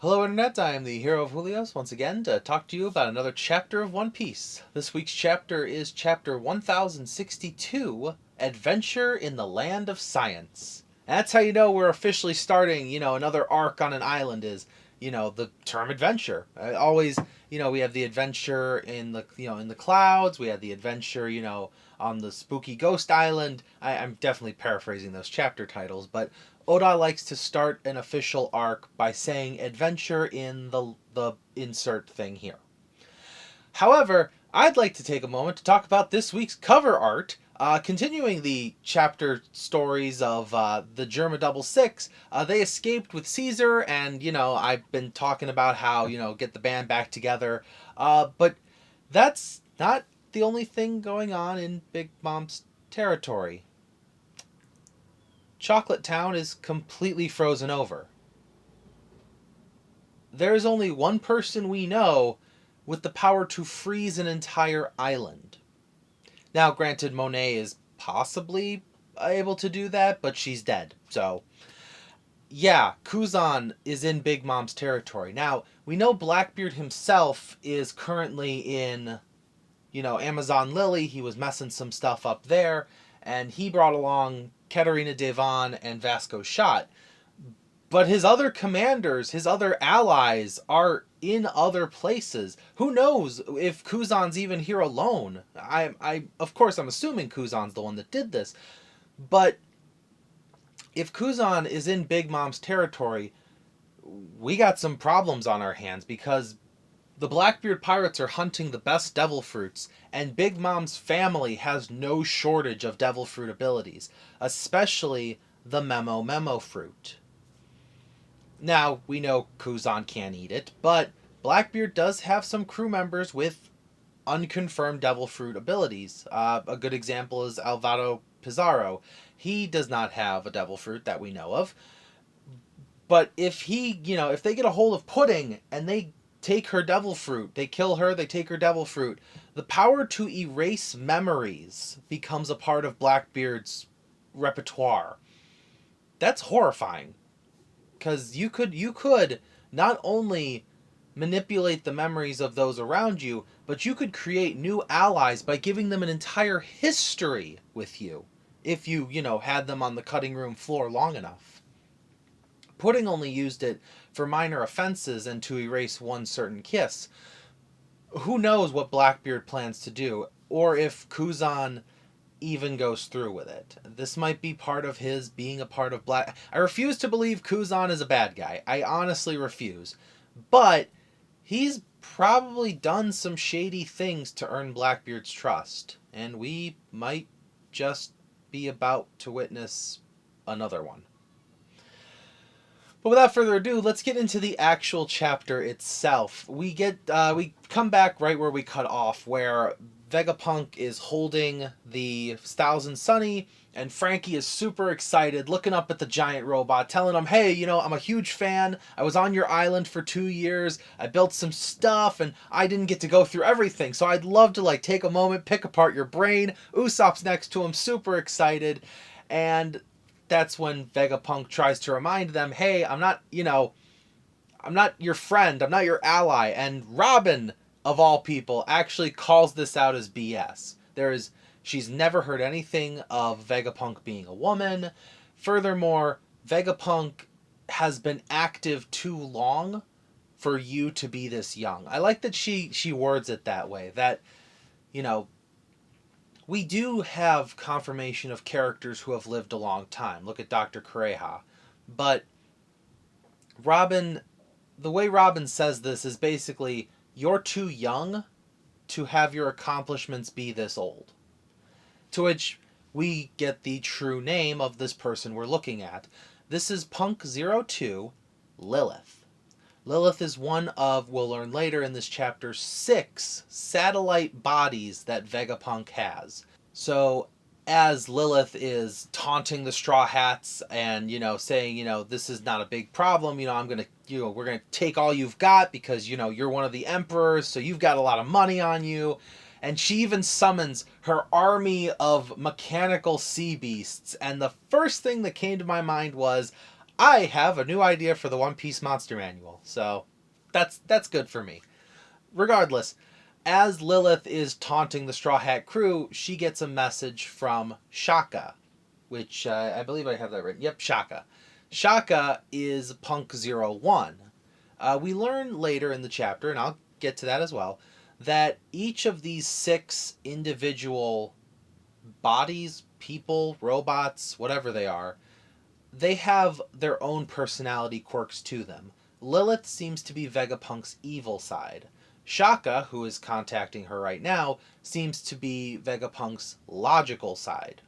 Hello Internet, I am the hero of Julios once again to talk to you about another chapter of One Piece. This week's chapter is chapter 1062, Adventure in the Land of Science. And that's how you know we're officially starting, another arc on an island is, the term adventure. Always, we have the adventure in the clouds, we have the adventure, on the spooky ghost island. I'm definitely paraphrasing those chapter titles, but Oda likes to start an official arc by saying adventure in the insert thing here. However, I'd like to take a moment to talk about this week's cover art. Continuing the chapter stories of the Germa Double Six, they escaped with Caesar, and I've been talking about how get the band back together, but that's not the only thing going on in Big Mom's territory. Chocolate Town is completely frozen over. There is only one person we know with the power to freeze an entire island. Now, granted, Monet is possibly able to do that, but she's dead. So, yeah, Kuzan is in Big Mom's territory. Now, we know Blackbeard himself is currently in, Amazon Lily. He was messing some stuff up there, and he brought along Katerina Devon and Vasco Shot. But his other commanders, his other allies, are in other places. Who knows if Kuzan's even here alone? Of course, I'm assuming Kuzan's the one that did this. But if Kuzan is in Big Mom's territory, we got some problems on our hands because the Blackbeard pirates are hunting the best devil fruits, and Big Mom's family has no shortage of devil fruit abilities, especially the Memo fruit. Now, we know Kuzan can't eat it, but Blackbeard does have some crew members with unconfirmed devil fruit abilities. A good example is Alvaro Pizarro. He does not have a devil fruit that we know of. But if if they get a hold of Pudding and they take her devil fruit, they kill her, they take her devil fruit, the power to erase memories becomes a part of Blackbeard's repertoire. That's horrifying. Because you could not only manipulate the memories of those around you, but you could create new allies by giving them an entire history with you if you had them on the cutting room floor long enough. Pudding only used it for minor offenses and to erase one certain kiss. Who knows what Blackbeard plans to do, or if Kuzan even goes through with it. This might be part of his being a part of Black... I refuse to believe Kuzan is a bad guy. I honestly refuse. But he's probably done some shady things to earn Blackbeard's trust. And we might just be about to witness another one. But without further ado, let's get into the actual chapter itself. We come back right where we cut off, where Vegapunk is holding the Thousand Sunny, and Frankie is super excited, looking up at the giant robot, telling him, hey, I'm a huge fan. I was on your island for 2 years. I built some stuff, and I didn't get to go through everything. So I'd love to, take a moment, pick apart your brain. Usopp's next to him, super excited. And that's when Vegapunk tries to remind them, hey, I'm not your friend. I'm not your ally. And Robin, of all people, actually calls this out as BS. She's never heard anything of Vegapunk being a woman. Furthermore, Vegapunk has been active too long for you to be this young. I like that she words it that way. That, we do have confirmation of characters who have lived a long time. Look at Dr. Kureha. But Robin, the way Robin says this is basically, you're too young to have your accomplishments be this old. To which we get the true name of this person we're looking at. This is Punk 02, Lilith. Lilith is one of, we'll learn later in this chapter, 6 satellite bodies that Vegapunk has. So as Lilith is taunting the Straw Hats and, saying, this is not a big problem, I'm going to, we're going to take all you've got because, you're one of the emperors, so you've got a lot of money on you. And she even summons her army of mechanical sea beasts. And the first thing that came to my mind was, I have a new idea for the One Piece Monster Manual. So that's good for me. Regardless, as Lilith is taunting the Straw Hat crew, she gets a message from Shaka, which I believe I have that written. Yep, Shaka. Shaka is Punk 01. We learn later in the chapter, and I'll get to that as well, that each of these 6 individual bodies, people, robots, whatever they are, they have their own personality quirks to them. Lilith seems to be Vegapunk's evil side. Shaka, who is contacting her right now, seems to be Vegapunk's logical side.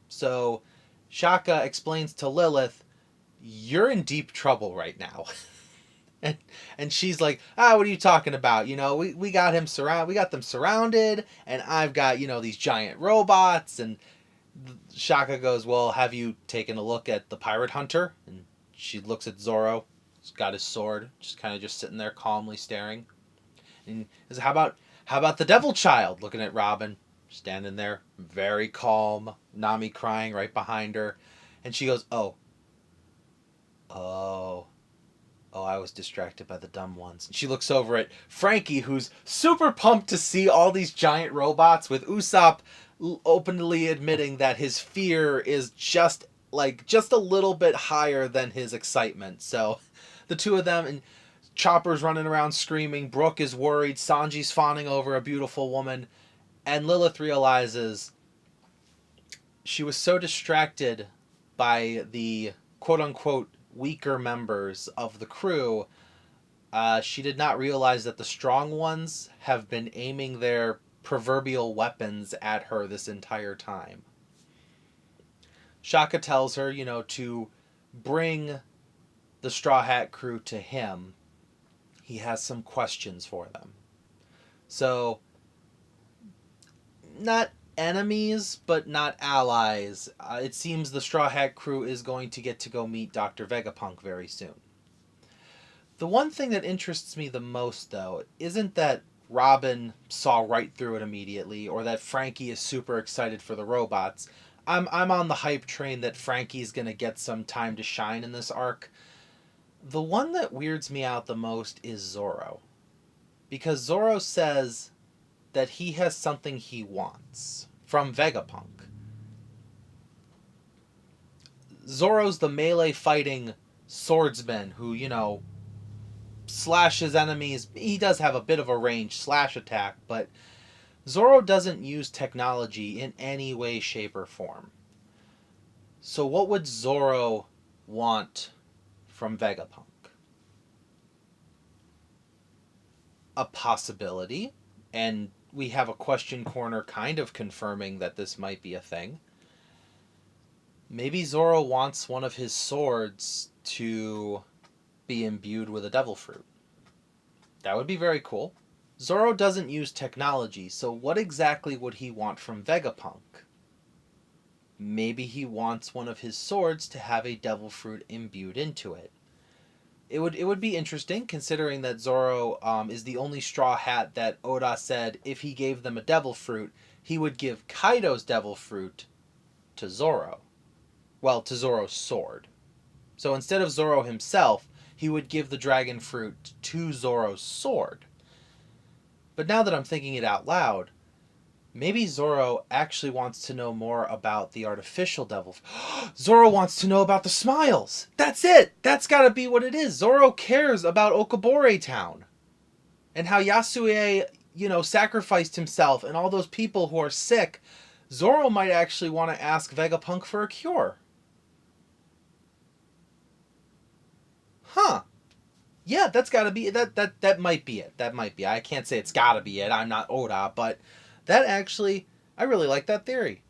So Shaka explains to Lilith, you're in deep trouble right now. and she's like, what are you talking about? We got them surrounded, and I've got, these giant robots. And Shaka goes, well, have you taken a look at the pirate hunter? And she looks at Zoro. He's got his sword, just sitting there calmly staring. And he says, how about the devil child? Looking at Robin, standing there, very calm. Nami crying right behind her. And she goes, oh, I was distracted by the dumb ones. And she looks over at Frankie, who's super pumped to see all these giant robots, with Usopp openly admitting that his fear is just a little bit higher than his excitement. So the two of them, and Chopper's running around screaming, Brooke is worried, Sanji's fawning over a beautiful woman, and Lilith realizes she was so distracted by the quote-unquote weaker members of the crew, she did not realize that the strong ones have been aiming their proverbial weapons at her this entire time. Shaka tells her, to bring the Straw Hat crew to him. He has some questions for them. So, not enemies, but not allies. It seems the Straw Hat crew is going to get to go meet Dr. Vegapunk very soon. The one thing that interests me the most, though, isn't that Robin saw right through it immediately, or that Frankie is super excited for the robots. I'm on the hype train that Frankie's going to get some time to shine in this arc. The one that weirds me out the most is Zoro. Because Zoro says that he has something he wants from Vegapunk. Zoro's the melee fighting swordsman who, slashes enemies. He does have a bit of a ranged slash attack, but Zoro doesn't use technology in any way, shape, or form. So what would Zoro want from Vegapunk? A possibility, and we have a question corner kind of confirming that this might be a thing. Maybe Zoro wants one of his swords to be imbued with a devil fruit. That would be very cool. Zoro doesn't use technology, so what exactly would he want from Vegapunk? Maybe he wants one of his swords to have a devil fruit imbued into it. It would be interesting, considering that Zoro is the only Straw Hat that Oda said if he gave them a devil fruit, he would give Kaido's devil fruit to Zoro. Well, to Zoro's sword. So instead of Zoro himself, he would give the dragon fruit to Zoro's sword. But now that I'm thinking it out loud, maybe Zoro actually wants to know more about the artificial devil. Zoro wants to know about the smiles. That's it. That's got to be what it is. Zoro cares about Okabore Town. And how Yasue, sacrificed himself and all those people who are sick. Zoro might actually want to ask Vegapunk for a cure. Huh. Yeah, that's got to be that might be it. That might be. I can't say it's got to be it. I'm not Oda, but that actually, I really like that theory.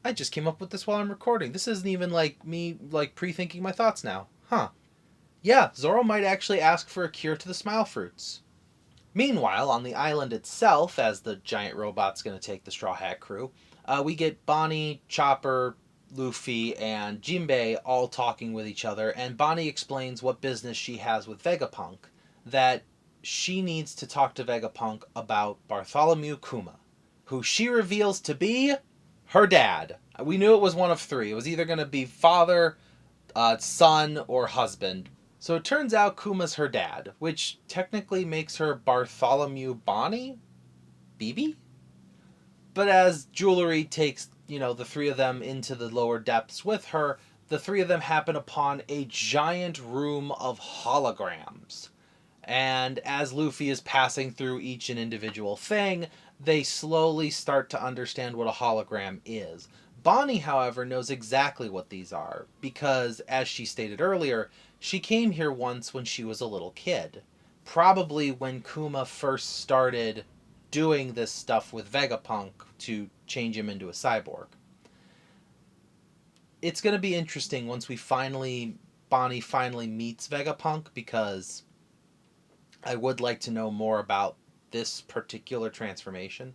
I just came up with this while I'm recording. This isn't even like me pre-thinking my thoughts now. Huh. Yeah, Zoro might actually ask for a cure to the smile fruits. Meanwhile, on the island itself, as the giant robot's going to take the Straw Hat crew, we get Bonney, Chopper, Luffy, and Jinbei all talking with each other, and Bonney explains what business she has with Vegapunk, that she needs to talk to Vegapunk about Bartholomew Kuma, who she reveals to be her dad. We knew it was one of three. It was either going to be father, son or husband. So it turns out Kuma's her dad, which technically makes her Bartholomew Bonney? BB? But as Jewelry takes, the three of them into the lower depths with her, the three of them happen upon a giant room of holograms. And as Luffy is passing through each and individual thing, they slowly start to understand what a hologram is. Bonney, however, knows exactly what these are, because, as she stated earlier, she came here once when she was a little kid. Probably when Kuma first started doing this stuff with Vegapunk to change him into a cyborg. It's going to be interesting once Bonney finally meets Vegapunk, because I would like to know more about this particular transformation.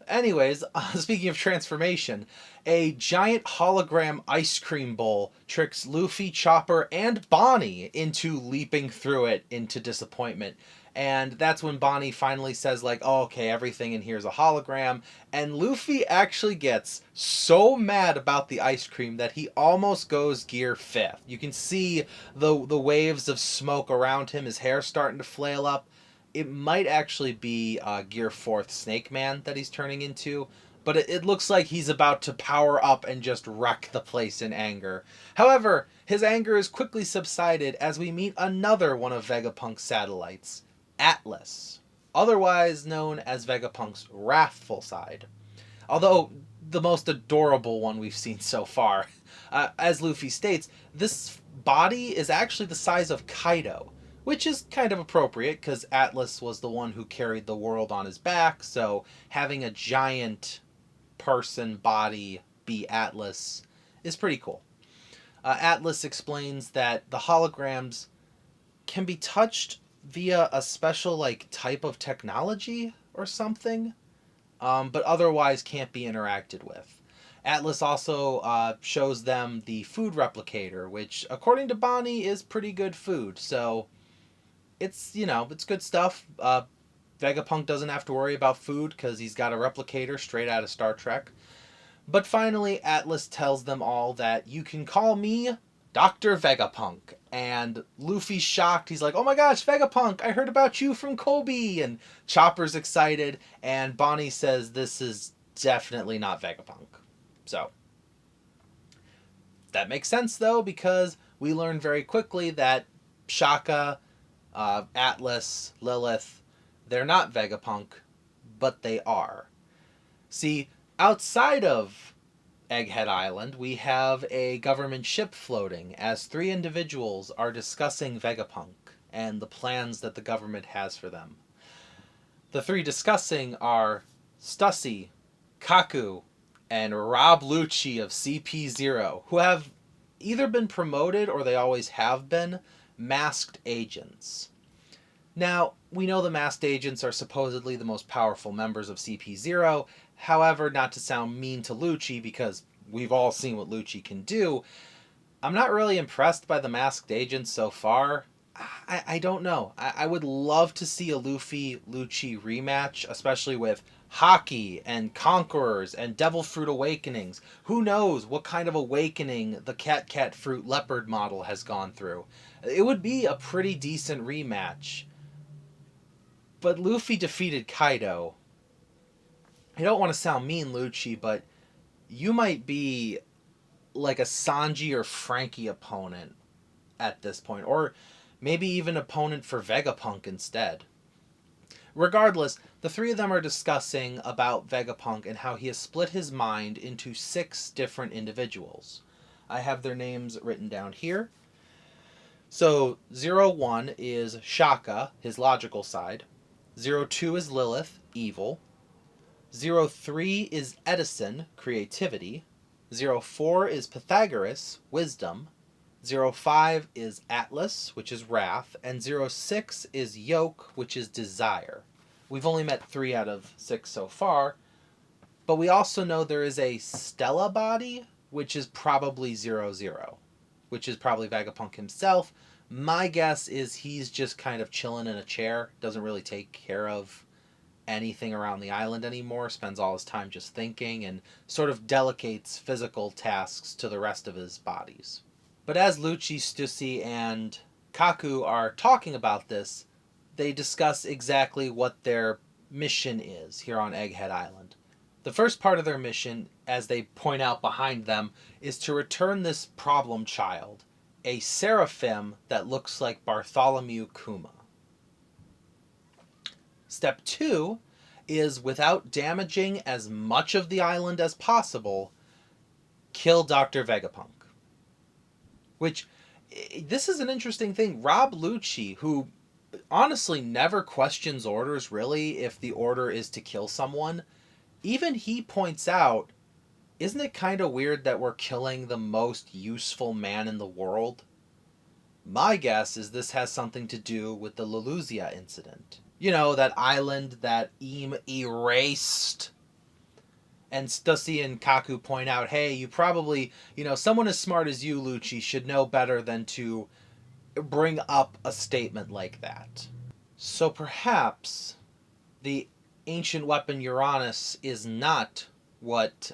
Anyways, speaking of transformation, a giant hologram ice cream bowl tricks Luffy, Chopper, and Bonney into leaping through it into disappointment. And that's when Bonney finally says, like, oh, okay, everything in here is a hologram. And Luffy actually gets so mad about the ice cream that he almost goes gear 5th. You can see the waves of smoke around him, his hair starting to flail up. It might actually be Gear 4th Snake Man that he's turning into, but it looks like he's about to power up and just wreck the place in anger. However, his anger is quickly subsided as we meet another one of Vegapunk's satellites, Atlas, otherwise known as Vegapunk's wrathful side. Although the most adorable one we've seen so far. As Luffy states, this body is actually the size of Kaido, which is kind of appropriate because Atlas was the one who carried the world on his back, so having a giant person body be Atlas is pretty cool. Atlas explains that the holograms can be touched via a special type of technology or something, but otherwise can't be interacted with. Atlas also shows them the food replicator, which according to Bonney is pretty good food, so it's good stuff. Vegapunk doesn't have to worry about food because he's got a replicator straight out of Star Trek. But finally, Atlas tells them all that you can call me Dr. Vegapunk. And Luffy's shocked. He's like, oh my gosh, Vegapunk, I heard about you from Kobe. And Chopper's excited. And Bonney says this is definitely not Vegapunk. So, that makes sense though, because we learn very quickly that Shaka, Atlas, Lilith, they're not Vegapunk, but they are. See, outside of Egghead Island, we have a government ship floating as 3 individuals are discussing Vegapunk and the plans that the government has for them. The 3 discussing are Stussy, Kaku, and Rob Lucci of CP0, who have either been promoted or they always have been masked agents. Now, we know the masked agents are supposedly the most powerful members of CP0. However, not to sound mean to Lucci, because we've all seen what Lucci can do, I'm not really impressed by the masked agents so far. I don't know. I would love to see a Luffy-Lucci rematch, especially with Haki and Conquerors and Devil Fruit Awakenings. Who knows what kind of awakening the Cat Fruit Leopard model has gone through. It would be a pretty decent rematch. But Luffy defeated Kaido. I don't want to sound mean, Lucci, but you might be like a Sanji or Frankie opponent at this point. Or maybe even opponent for Vegapunk instead. Regardless, the 3 of them are discussing about Vegapunk and how he has split his mind into 6 different individuals. I have their names written down here. So 01 is Shaka, his logical side. 02 is Lilith, evil. 03 is Edison, creativity. 04 is Pythagoras, wisdom. 05 is Atlas, which is wrath. And 06 is Yoke, which is desire. We've only met 3 out of 6 so far. But we also know there is a Stella body, which is probably 00, which is probably Vegapunk himself. My guess is he's just kind of chilling in a chair, doesn't really take care of anything around the island anymore, spends all his time just thinking, and sort of delegates physical tasks to the rest of his bodies. But as Lucci, Stussy, and Kaku are talking about this, they discuss exactly what their mission is here on Egghead Island. The first part of their mission, as they point out behind them, is to return this problem child, a seraphim that looks like Bartholomew Kuma. Step 2 is, without damaging as much of the island as possible, kill Dr. Vegapunk. Which, this is an interesting thing. Rob Lucci, who honestly never questions orders really if the order is to kill someone, even he points out, isn't it kind of weird that we're killing the most useful man in the world? My guess is this has something to do with the Leluzia incident. You know, that island that Eam erased. And Stussy and Kaku point out, hey, you probably, someone as smart as you, Lucci, should know better than to bring up a statement like that. So perhaps the ancient weapon Uranus is not what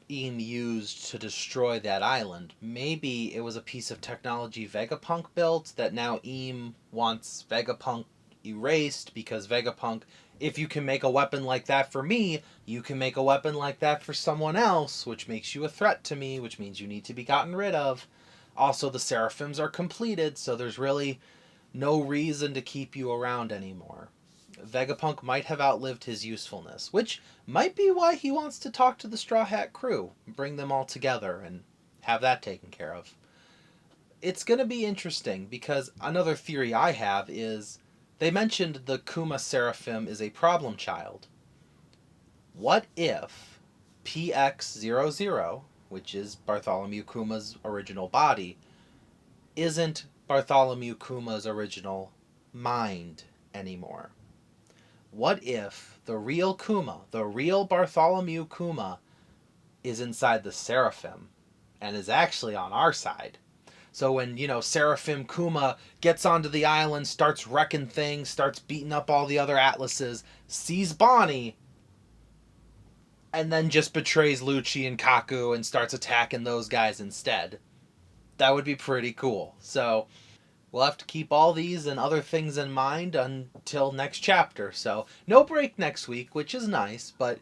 Eam used to destroy that island. Maybe it was a piece of technology Vegapunk built that now Eam wants Vegapunk erased because Vegapunk, if you can make a weapon like that for me, you can make a weapon like that for someone else, which makes you a threat to me, which means you need to be gotten rid of. Also, the Seraphims are completed, so there's really no reason to keep you around anymore. Vegapunk might have outlived his usefulness, which might be why he wants to talk to the Straw Hat crew, bring them all together, and have that taken care of. It's going to be interesting, because another theory I have is, they mentioned the Kuma Seraphim is a problem child. What if PX00, which is Bartholomew Kuma's original body, isn't Bartholomew Kuma's original mind anymore? What if the real Kuma, the real Bartholomew Kuma, is inside the Seraphim and is actually on our side? So when, Seraphim Kuma gets onto the island, starts wrecking things, starts beating up all the other Atlases, sees Bonney, and then just betrays Lucci and Kaku and starts attacking those guys instead. That would be pretty cool. So we'll have to keep all these and other things in mind until next chapter. So no break next week, which is nice, but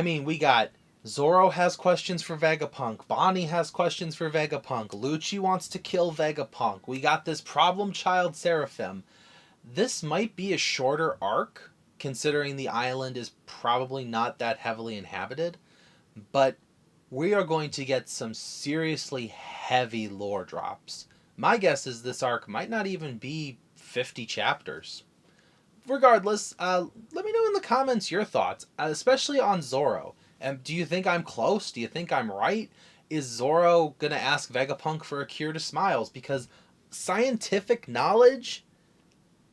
we got Zoro has questions for Vegapunk, Bonney has questions for Vegapunk, Lucci wants to kill Vegapunk, we got this problem child Seraphim. This might be a shorter arc, considering the island is probably not that heavily inhabited, but we are going to get some seriously heavy lore drops. My guess is this arc might not even be 50 chapters. Regardless, let me know in the comments your thoughts, especially on Zoro. Do you think I'm close? Do you think I'm right? Is Zoro gonna ask Vegapunk for a cure to smiles? Because scientific knowledge,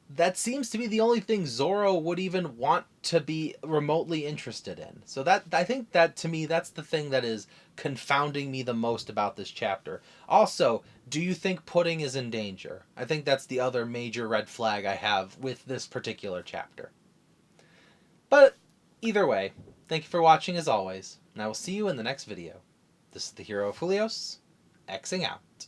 that seems to be the only thing Zoro would even want to be remotely interested in. So I think that, to me, that's the thing that is confounding me the most about this chapter. Also, do you think Pudding is in danger? I think that's the other major red flag I have with this particular chapter. But either way, thank you for watching as always, and I will see you in the next video. This is the Hero of Julios, Xing out.